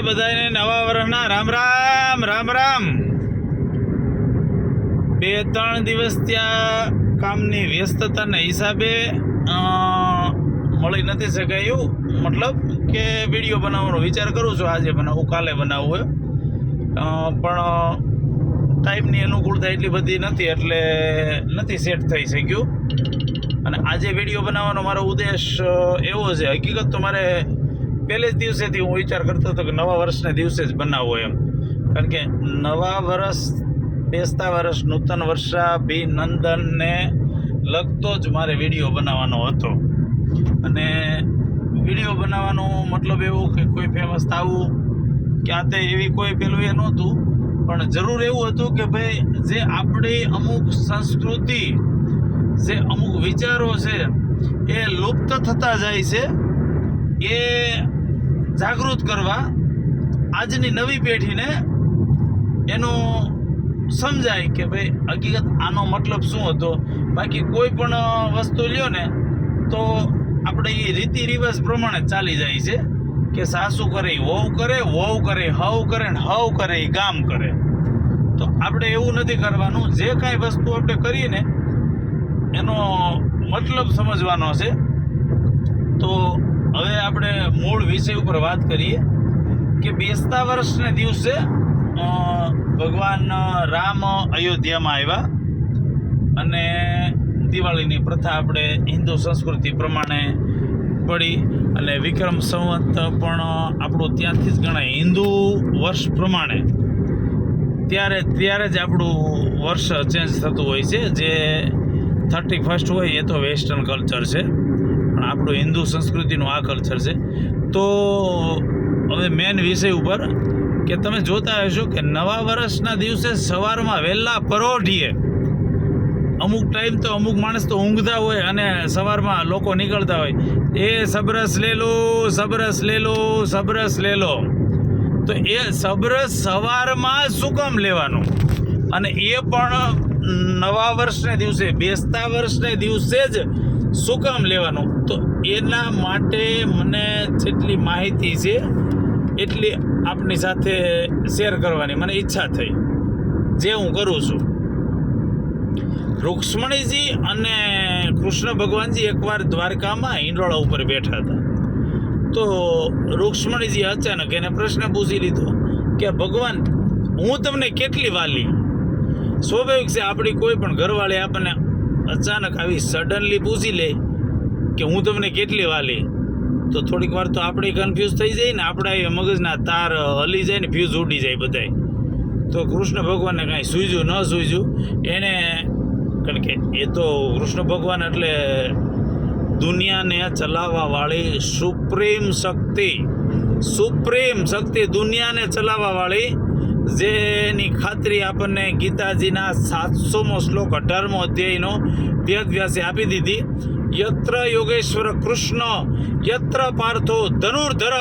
બધાને નવા વર્ષના રામ રામ રામ રામ। 2-3 દિવસ ત્યાં કામની વ્યસ્તતાના હિસાબે મળી નથી શકાયું, મતલબ કે વિડીયો બનાવવાનો વિચાર કરું છું, આજે બનાવું કાલે બનાવવું પણ ટાઈમની અનુકૂળતા એટલી બધી નથી એટલે નથી સેટ થઈ શક્યું। અને આજે વિડીયો બનાવવાનો મારો ઉદ્દેશ એવો છે, હકીકત તો મારે પહેલે જ દિવસેથી હું વિચાર કરતો હતો કે નવા વર્ષને દિવસે જ બનાવવો એમ, કારણ કે નવા વર્ષ, બેસતા વર્ષ, નૂતન વર્ષાભિનંદનને લગતો જ મારે વિડીયો બનાવવાનો હતો। અને વિડીયો બનાવવાનો મતલબ એવું કે કોઈ ફેમસ થવું કે આ તે એવી કોઈ પેલું એ નહોતું, પણ જરૂર એવું હતું કે ભાઈ જે આપણી અમુક સંસ્કૃતિ, જે અમુક વિચારો છે એ લુપ્ત થતા જાય છે, એ જાગૃત કરવા આજની નવી પેઢીને એનું સમજાય કે ભાઈ હકીકત આનો મતલબ શું હતો। બાકી કોઈ પણ વસ્તુ લ્યો ને તો આપણે એ રીતિ રિવાજ પ્રમાણે ચાલી જાય છે કે સાસુ કરે વહુ કરે, વહુ કરે હવ કરે, ને હવ કરે એ ગામ કરે। તો આપણે એવું નથી કરવાનું, જે કાંઈ વસ્તુ આપણે કરીએ ને એનો મતલબ સમજવાનો છે। તો હવે આપણે મૂળ વિષય ઉપર વાત કરીએ કે બેસતા વર્ષને દિવસે ભગવાન રામ અયોધ્યામાં આવ્યા અને દિવાળીની પ્રથા આપણે હિન્દુ સંસ્કૃતિ પ્રમાણે પડી અને વિક્રમ સંવત પણ આપણું ત્યાંથી જ ગણાય હિન્દુ વર્ષ પ્રમાણે, ત્યારે જ આપણું વર્ષ ચેન્જ થતું હોય છે। જે 31st હોય એ તો વેસ્ટર્ન કલ્ચર છે, પણ આપણું હિન્દુ સંસ્કૃતિનું આ કલ્ચર છે। તો હવે મેન વિષય ઉપર કે તમે જોતા હશો કે નવા વર્ષના દિવસે સવારમાં વહેલા પરોઢીએ, અમુક ટાઈમ તો અમુક માણસ તો ઊંઘતા હોય અને સવારમાં લોકો નીકળતા હોય, એ સબરસ લે લો, સબરસ લે લો, સબરસ લે લો। તો એ સબરસ સવારમાં શું કામ લેવાનું, અને એ પણ નવા વર્ષને દિવસે, બેસતા વર્ષને દિવસે જ શું કામ લેવાનું? તો એના માટે મને જેટલી માહિતી છે એટલી આપની સાથે શેર કરવાની મને ઈચ્છા થઈ, જે હું કરું છું। રૂક્ષ્મણીજી અને કૃષ્ણ ભગવાનજી એકવાર દ્વારકામાં હિંડોળા ઉપર બેઠા હતા, તો રૂક્ષ્મણીજી અચાનક એને પ્રશ્ન પૂછી લીધો કે ભગવાન, હું તમને કેટલી વાલી? સ્વાભાવિક છે, આપણી કોઈ પણ ઘરવાળી આપણને અચાનક આવી સડનલી પૂછી લે કે હું તમને કેટલી વાલી, તો થોડીક વાર તો આપણે કન્ફ્યુઝ થઈ જાય ને, આપણા મગજના તાર હલી જાય ને, ફ્યુઝ ઉડી જાય બધાય। તો કૃષ્ણ ભગવાનને કાંઈ સૂઝ્યું ન સૂઝ્યું એને, કારણ કે એ તો કૃષ્ણ ભગવાન એટલે દુનિયાને ચલાવવાવાળી સુપ્રીમ શક્તિ, દુનિયાને ચલાવવાવાળી, જેની ખાતરી આપણને ગીતાજીના 700મો શ્લોક 18મો અધ્યાયનો વેદવ્યાસે આપી દીધી। યત્ર યોગેશ્વર કૃષ્ણ યત્ર પાર્થો ધનુર્ધર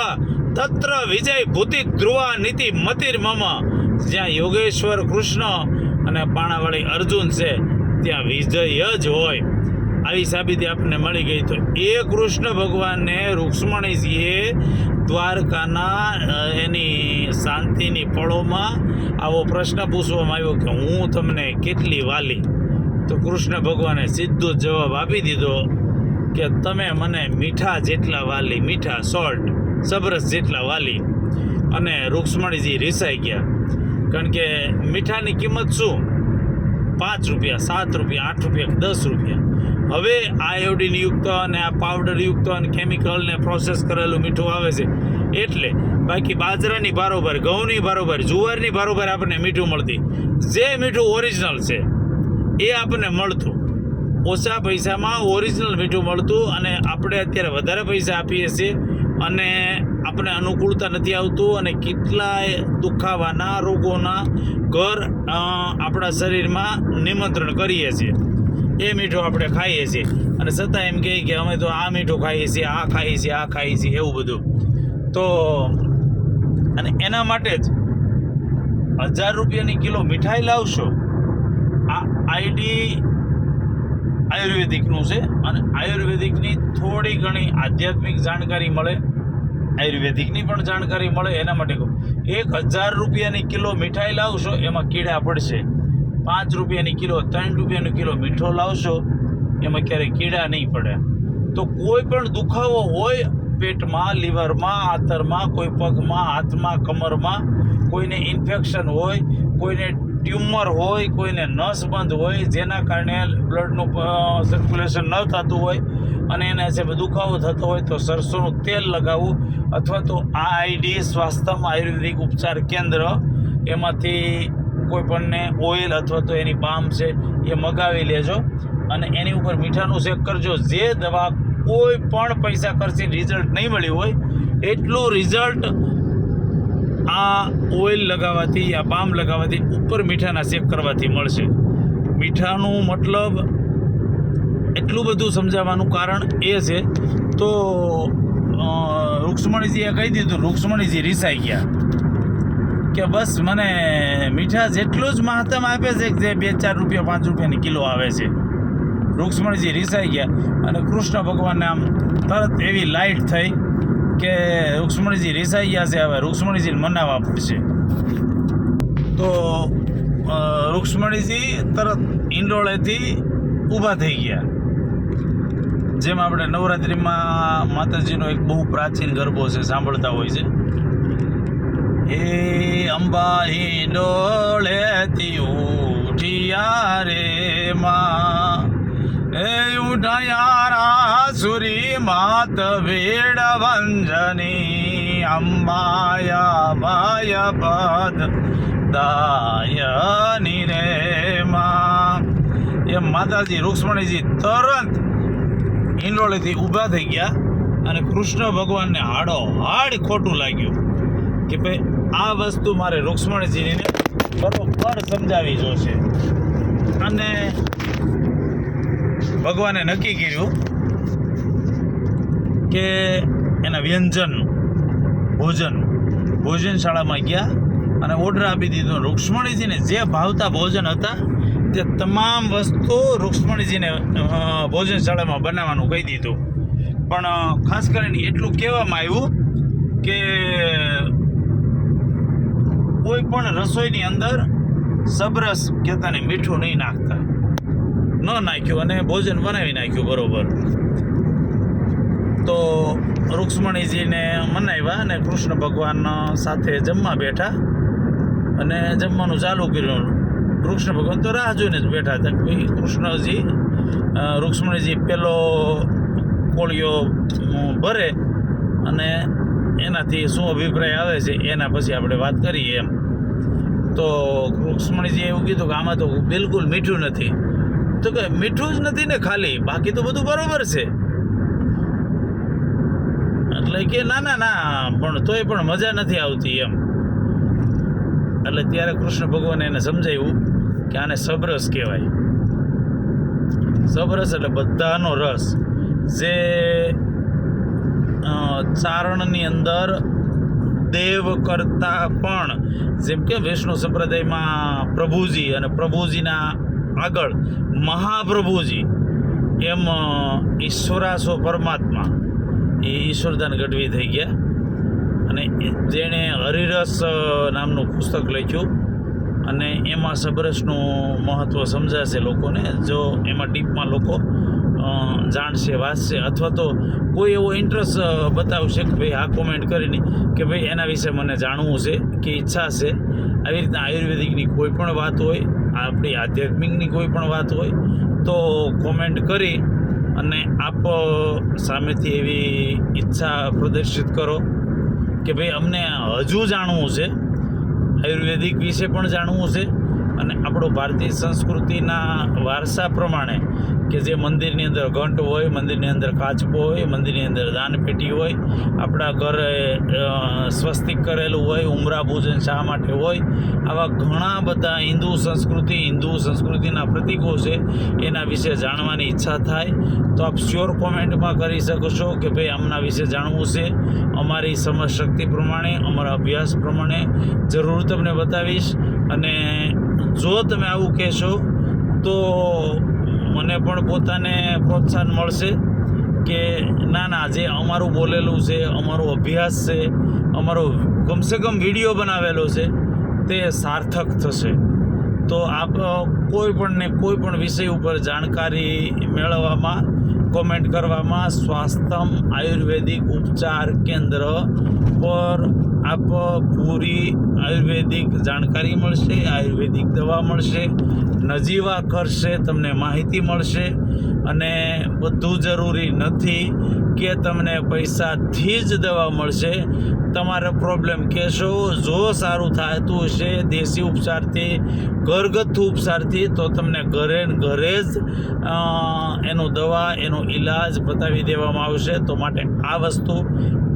તત્ર વિજય ભૂતિ ધ્રુવા નીતિ મતિર્મમ। જ્યાં યોગેશ્વર કૃષ્ણ અને પાણાવાળી અર્જુન છે ત્યાં વિજય જ હોય, આવી સાબિતી આપણને મળી ગઈ। તો એ કૃષ્ણ ભગવાનને રૂક્ષ્મણીજીએ દ્વારકાના એની શાંતિની પળોમાં આવો પ્રશ્ન પૂછવામાં આવ્યો કે હું તમને કેટલી વાલી? તો કૃષ્ણ ભગવાને સીધો જવાબ આપી દીધો કે તમે મને મીઠા જેટલા વાલી, મીઠા સોલ્ટ, સબરસ જેટલા વાલી। અને રૂક્ષ્મણીજી રિસાઈ ગયા, કારણ કે મીઠાની કિંમત શું? 5 રૂપિયા, 7 રૂપિયા, 8 રૂપિયા, 10 રૂપિયા। હવે આયોડિન યુક્ત અને આ પાવડર યુક્ત અને કેમિકલ ને પ્રોસેસ કરેલું મીઠું આવે છે એટલે, બાકી બાજરાની બારોબર, ઘઉંની બારોબર, જુવારની બારોબર આપણને મીઠું મળતી, જે મીઠું ઓરિજિનલ છે એ આપણને મળતું, ઓછા પૈસામાં ઓરિજિનલ મીઠું મળતું। અને આપણે અત્યારે વધારે પૈસા આપીએ છીએ અને આપણે અનુકૂળતા નથી આવતું, અને કેટલાય દુખાવાના રોગોના ઘર આપણા શરીરમાં નિમંત્રણ કરીએ છીએ, એ મીઠું આપણે ખાઈએ છીએ, અને છતાં એમ કહે કે અમે તો આ મીઠું ખાઈએ છીએ, આ ખાઈએ છીએ, આ ખાઈએ છીએ, એવું બધું। તો અને એના માટે જ 1000 રૂપિયાની કિલો મીઠાઈ લાવશો, આ આઈડી આયુર્વેદિકનું છે, અને આયુર્વેદિકની થોડી ઘણી આધ્યાત્મિક જાણકારી મળે, આયુર્વેદિકની પણ જાણકારી મળે એના માટે કહું. 1000 રૂપિયાની કિલો મીઠાઈ લાવશો એમાં કીડા પડશે. 5 રૂપિયાની કિલો, 3 રૂપિયાની કિલો મીઠો લાવશો એમાં ક્યારેય કીડા નહીં પડે. તો કોઈ પણ દુખાવો હોય પેટમાં, લીવરમાં, આંતરમાં, કોઈ પગમાં, હાથમાં, કમરમાં, કોઈને ઇન્ફેક્શન હોય, કોઈને ટ્યુમર હોય, કોઈને નસ બંધ હોય, જેના કારણે બ્લડનું સર્ક્યુલેશન ન થતું હોય અને એના હિસાબે દુખાવો થતો હોય તો સરસોનું તેલ લગાવવું, અથવા તો આઈડી સ્વાસ્થ્યમ આયુર્વેદિક ઉપચાર કેન્દ્ર એમાંથી કોઈ પણને ઓઇલ અથવા તો એની બામ છે એ મગાવી લેજો અને એની ઉપર મીઠાનું શેક કરજો. જે દવા કોઈ પણ પૈસા ખર્ચી રિઝલ્ટ નહીં મળ્યું હોય એટલું રિઝલ્ટ આ ઓઇલ લગાવવાથી, આ બામ લગાવવાથી, ઉપર મીઠાના શેક કરવાથી મળશે. મીઠાનું મતલબ એટલું બધું સમજાવવાનું કારણ એ છે. તો રૂક્ષ્મણીજીએ કહી દીધું, રૂક્ષ્મણીજી રીસાઈ ગયા કે બસ મને મીઠા જેટલું જ મહત્તમ આપે છે જે 2-4 રૂપિયા 5 રૂપિયાની કિલો આવે છે. રૂક્ષ્મણીજી રીસાઈ ગયા અને કૃષ્ણ ભગવાનને આમ તરત એવી લાઈટ થઈ કે રૂક્ષ્મણીજી રીસાઈ ગયા છે, હવે રૂક્ષ્મણીજીને મનાવવા પડશે. તો રૂક્ષ્મણીજી તરત ઈંડોળેથી ઊભા થઈ ગયા. જેમ આપણે નવરાત્રિમાં માતાજીનો એક બહુ પ્રાચીન ગરબો છે, સાંભળતા હોય છે, એ અંબા ઈંડોળેથી ઉઠિયા રે માં, એ ઉઠાયા સુરી માત વેડ વંજની, અંબાયા માય પદ દાયની રે માં. એમ માતાજી રૂક્ષ્મણીજી તરત ઈંડોળેથી ઊભા થઈ ગયા અને કૃષ્ણ ભગવાનને હાડો હાડ ખોટું લાગ્યું કે ભાઈ આ વસ્તુ મારે રૂક્ષ્મણીજીને બરોબર સમજાવી જોશે. અને ભગવાને નક્કી કર્યું કે એના વ્યંજન ભોજનશાળામાં ગયા અને ઓર્ડર આપી દીધો. રૂક્ષ્મણીજીને જે ભાવતા ભોજન હતા તે તમામ વસ્તુ રૂક્ષ્મણીજીને ભોજનશાળામાં બનાવવાનું કહી દીધું. પણ ખાસ કરીને એટલું કહેવામાં આવ્યું કે કોઈ પણ રસોઈની અંદર સબરસ કહેતાને મીઠું નહીં નાખતા. ન નાખ્યું અને ભોજન બનાવી નાખ્યું બરોબર. તો રૂક્ષ્મણીજીને મનાવ્યા અને કૃષ્ણ ભગવાન સાથે જમવા બેઠા અને જમવાનું ચાલુ કર્યું. કૃષ્ણ ભગવાન તો રાહ જોઈને જ બેઠા હતા કે ભાઈ કૃષ્ણજી રૂક્ષ્મણીજી પેલો કોળિયો ભરે અને એનાથી શું અભિપ્રાય આવે છે એના પછી આપણે વાત કરીએ એમ. તો રૂક્ષ્મણીજીએ એવું કીધું કે આમાં તો બિલકુલ મીઠું નથી. તો કે મીઠું જ નથી ને ખાલી, બાકી તો બધું બરોબર છે. એટલે કે ના પણ તોય પણ મજા નથી આવતી એમ. એટલે ત્યારે કૃષ્ણ ભગવાને એને સમજાવ્યું કે આને સબરસ કહેવાય. સબરસ એટલે બધાનો રસ. જે ચારણની અંદર દેવ કરતાં પણ, જેમ કે વૈષ્ણવ સંપ્રદાયમાં પ્રભુજી અને પ્રભુજીના આગળ મહાપ્રભુજી, એમ ઈશ્વરાસો પરમાત્મા એ ઈશ્વરદાન ગઢવી થઈ ગયા. અને જેણે હરિરસ નામનું પુસ્તક લખ્યું અને એમાં સબરસનું મહત્ત્વ સમજાશે લોકોને. જો એમાં ડીપમાં લોકો જાણશે, વાંચશે, અથવા તો કોઈ એવો ઇન્ટરેસ્ટ બતાવશે કે ભાઈ આ કોમેન્ટ કરીને કે ભાઈ એના વિશે મને જાણવું છે કે ઈચ્છા છે. આવી રીતના આયુર્વેદિકની કોઈ પણ વાત હોય, આપણી આધ્યાત્મિકની કોઈ પણ વાત હોય તો કોમેન્ટ કરી અને આપ સામેથી એવી ઈચ્છા પ્રદર્શિત કરો કે ભાઈ અમને હજુ જાણવું છે, આયુર્વેદિક વિશે પણ જાણવું છે. અને આપણો ભારતીય સંસ્કૃતિના વારસા પ્રમાણે કે જે મંદિરની અંદર ઘંટ હોય, મંદિરની અંદર કાચબો હોય, મંદિરની અંદર દાનપેટી હોય, આપણા ઘરે સ્વસ્તિક કરેલું હોય, ઉમરા પૂજન શા માટે હોય, આવા ઘણા બધા હિન્દુ સંસ્કૃતિના પ્રતીકો છે. એના વિશે જાણવાની ઈચ્છા થાય તો આપ શ્યોર કોમેન્ટમાં કરી શકો છો કે ભાઈ આમના વિશે જાણવું છે. અમારી સમજ શક્તિ પ્રમાણે, અમારા અભ્યાસ પ્રમાણે જરૂર તમને બતાવીશ. અને જો તમે આવું કહેશો તો મને પણ પોતાને પ્રોત્સાહન મળશે કે ના જે અમારું બોલેલું છે, અમારો અભ્યાસ છે, અમારો કમસે કમ વિડીયો બનાવેલો છે તે સાર્થક થશે. તો આપ કોઈ પણ વિષય ઉપર જાણકારી મેળવવામાં, કોમેન્ટ કરવામાં સ્વાસ્થ્યમ આયુર્વેદિક ઉપચાર કેન્દ્ર પર આપ પૂરી આયુર્વેદિક જાણકારી મળશે, આયુર્વેદિક દવા મળશે, નજીવા ખર્ચે તમને માહિતી મળશે. અને બધું જરૂરી નથી કે તમને પૈસાથી જ દવા મળશે. તમારો પ્રોબ્લેમ કહેશો, જો સારું થતું હશે દેશી ઉપચારથી, ઘરગથ્થુ ઉપચારથી, તો તમને ઘરે જ એનો દવા, એનો ઈલાજ બતાવી દેવામાં આવશે. તો માટે આ વસ્તુ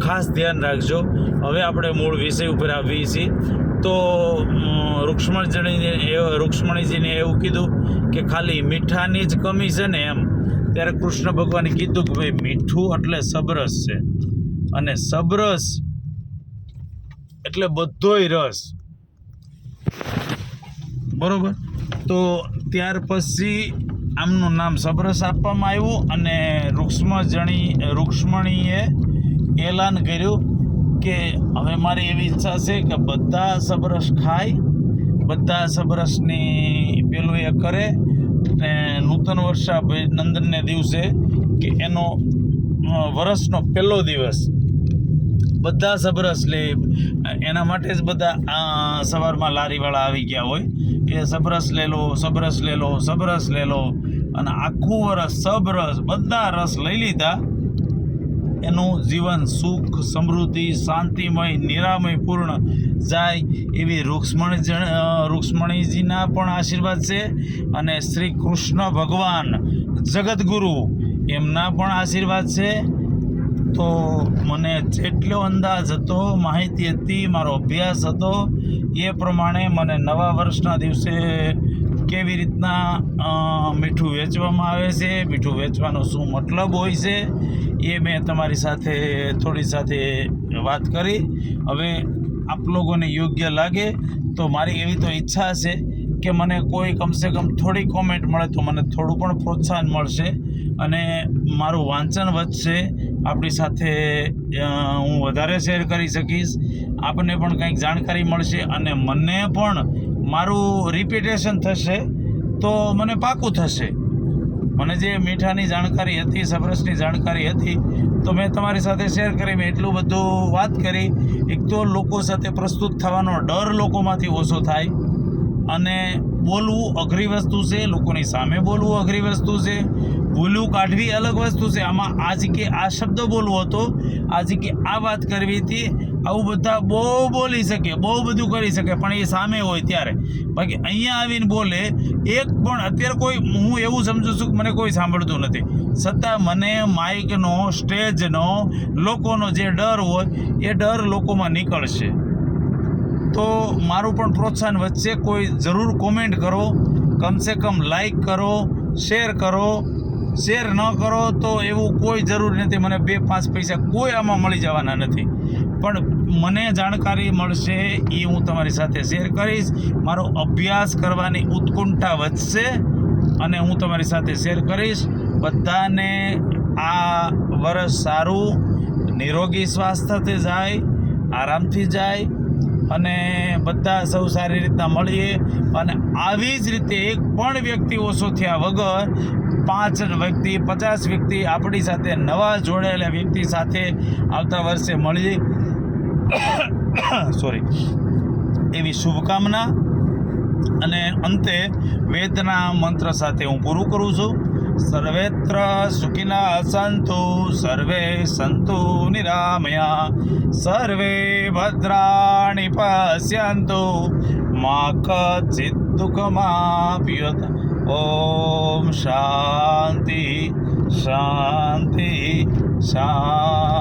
ખાસ ધ્યાન રાખજો. હવે આપણે મૂળ વિષય ઉપર આવીએ છીએ. તો રૂક્ષ્મણીજીને એવું કીધું કે ખાલી મીઠાની જ કમી છે ને એમ. ત્યારે કૃષ્ણ ભગવાને કીધું કે ભાઈ મીઠું એટલે સબરસ છે, અને સબરસ એટલે બધોય રસ, બરોબર. તો ત્યાર પછી આમનું નામ સબરસ આપવામાં આવ્યું. અને રૂક્ષ્મણીએ એલાન કર્યું કે હવે મારી એવી ઈચ્છા છે કે બધા સબરસ ખાય, બધા સબરસની પેલું એ કરે. ને નૂતન વર્ષાભિનંદનને દિવસે કે એનો વર્ષનો પહેલો દિવસ બધા સબરસ લે. એના માટે જ બધા સવારમાં લારીવાળા આવી ગયા હોય કે સબરસ લે લો. અને આખું વર્ષ સબરસ બધા રસ લઈ લીધા. એનું જીવન સુખ, સમૃદ્ધિ, શાંતિમય, નિરામય પૂર્ણ જાય એવી રૂક્ષ્મણીજીના પણ આશીર્વાદ છે. અને શ્રી કૃષ્ણ ભગવાન જગતગુરુ એમના પણ આશીર્વાદ છે. તો મને જેટલો અંદાજ હતો, માહિતી હતી, મારો અભ્યાસ હતો, એ પ્રમાણે મને નવા વર્ષના દિવસે કેવી રીતના મીઠું વેચવામાં આવે છે, મીઠું વેચવાનો શું મતલબ હોય છે, એ મેં તમારી સાથે વાત કરી. હવે આપ લોકોને યોગ્ય લાગે તો મારી એવી તો ઈચ્છા છે કે મને કોઈ કમસે કમ થોડી કોમેન્ટ મળે તો મને થોડું પણ પ્રોત્સાહન મળશે અને મારું વાંચન વધશે. આપણી સાથે હું વધારે શેર કરી શકીશ, આપને પણ કંઈક જાણકારી મળશે અને મને પણ મારું રિપીટેશન થશે તો મને પાકું થશે. મને જે મીઠાની જાણકારી હતી, સબરસની જાણકારી હતી, તો મેં તમારી સાથે શેર કરી. મેં એટલું બધું વાત કરી. એક તો લોકો સાથે પ્રસ્તુત થવાનો ડર લોકોમાંથી ઓછો થાય. અને બોલવું અઘરી વસ્તુ છે, લોકોની સામે બોલવું અઘરી વસ્તુ છે, ભૂલું કાઢવી અલગ વસ્તુ છે. આમાં આજ કે આ શબ્દ બોલવો હતો, આજ કે આ વાત કરવી હતી, આવું બધા બહુ બોલી શકે, બહુ બધું કરી શકે, પણ એ સામે હોય ત્યારે. બાકી અહીંયા આવીને બોલે એક પણ, અત્યારે કોઈ, હું એવું સમજુ છું કે મને કોઈ સાંભળતું નથી, છતાં મને માઇકનો, સ્ટેજનો, લોકોનો જે ડર હોય એ ડર લોકોમાં નીકળશે. તો મારું પણ પ્રોત્સાહન વધશે. કોઈ જરૂર કોમેન્ટ કરો, કમસે કમ લાઈક કરો, શેર કરો. શેર ન કરો તો એવું કોઈ જરૂરી નથી, મને 2-5 પૈસા કોઈ આમાં મળી જવાના નથી, પણ મને જાણકારી મળશે એ હું તમારી સાથે શેર કરીશ. મારો અભ્યાસ કરવાની ઉત્કંઠા વધશે અને હું તમારી સાથે શેર કરીશ. બધાને આ વર્ષ સારું, નિરોગી સ્વાસ્થ્યથી જાય, આરામથી જાય અને બધા સૌ સારી રીતના મળીએ. અને આવી જ રીતે એક પણ વ્યક્તિ ઓછો થયા વગર 5 વ્યક્તિ, 50 વ્યક્તિ આપણી સાથે નવા જોડાયેલા વ્યક્તિ સાથે આવતા વર્ષે મળીએ એવી શુભકામના. અને અંતે વેદના મંત્ર સાથે હું પૂરું કરું છું. સર્વેત્ર સુખિના સંતુ, સર્વે સંતુ નિરામયા, સર્વે ભદ્રાણિ પશ્યન્તુ, મા કચિત દુઃખમાપ્યુત. ઓમ શાંતિ શાંતિ શાંતિ.